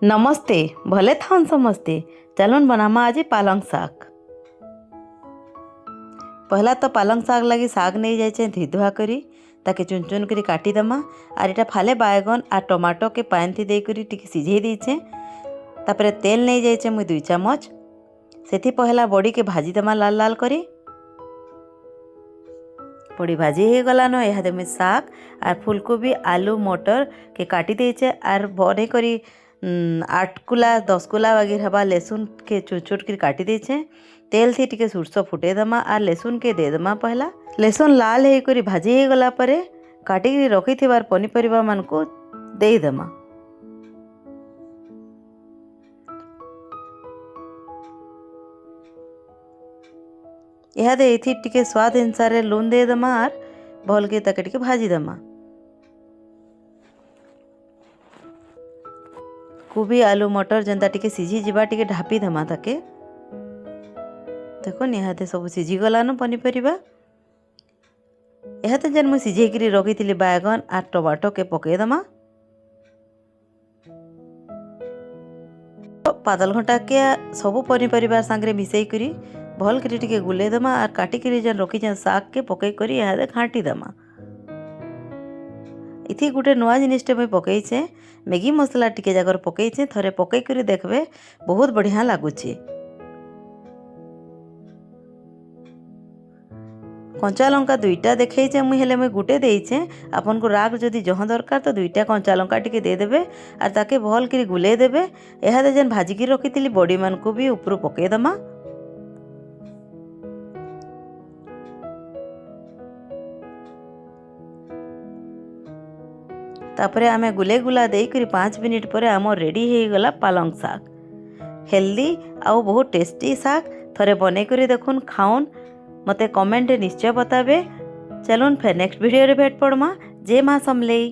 नमस्ते भले थान समस्ते। चलन बनामा आज पालंग साग। पहला तो पालंग साग लगी साग नहीं जाए धुई धुआ करी ताके चुन चुन करी काटी दमा। आर इटा फाले बायगन आ टमाटो के पानी थी दे करी टिके सिझे देछे। तापरे तेल नहीं जाए मुई 2 चम्मच। सेथि पहला बड़ी के भाजी दमा लाल लाल करी। बड़ी भाजी हो गलान यहाँ मुई साग आर फूलकोबी आलू मटर के काटी देछे आर बने करी 8 कुला 10 कुला वगैरह हवा लहसुन के छोट छोट कर काटी देछे। तेल थी टिके सुरसो फुटे दमा आर लहसुन के दे दमा। पहला लहसुन लाल हो करी भाजी हो गला परे काटी रखी थिबार पनीपरिबा मान को दे दमा। इहादे एथि टिके स्वाद अनुसार लून दे दमा आर भल के ताके टिके भाजी दमा। कोबी आलू मटर जनता टिके सिझी जीवा टिके ढापी दमा ताके। देखो निहाते सब सिझी गलान पनीपरिबा। इहाते जन मु सिझे करी रखी थिली बैगन आ टमाटो के पके दमा। पातल घंटा के सब पनीपरिबा संगे मिसई करी भल करी टिके गुले दमा आर काटी करी जन रखी जन साग के पकई करी इहादे घाटी दमा। इथि गोटे नुआ जिनिसटे मुई पकईचे मैगी मसला टिके जागर पकईचे। थरे पकई करी देखबे बहुत बढ़िया लागुचे। कंचा लंका 2टा देखईचे मुई हेले मुई गुटे देइचे। आपन को राग जदि जह दरकार तो 2टा कंचा लंका टिके दे देबे आर ताके भल करी गुले देबे। एहादे जन भाजी की रखीतिली बड़ी मान को भी ऊपर पकई दमा। तापरे आमे गुले गुला दे करी 5 मिनिट पर आम रेडी हो गला पालंग साग। हेल्दी आउ बहुत टेस्टी साग। थरे बने करी देखुन खाउन मते कमेंट निश्चय बताबे। चलुन फिर नेक्स्ट वीडियो रे भेट पड़मा। जय मां समलेई।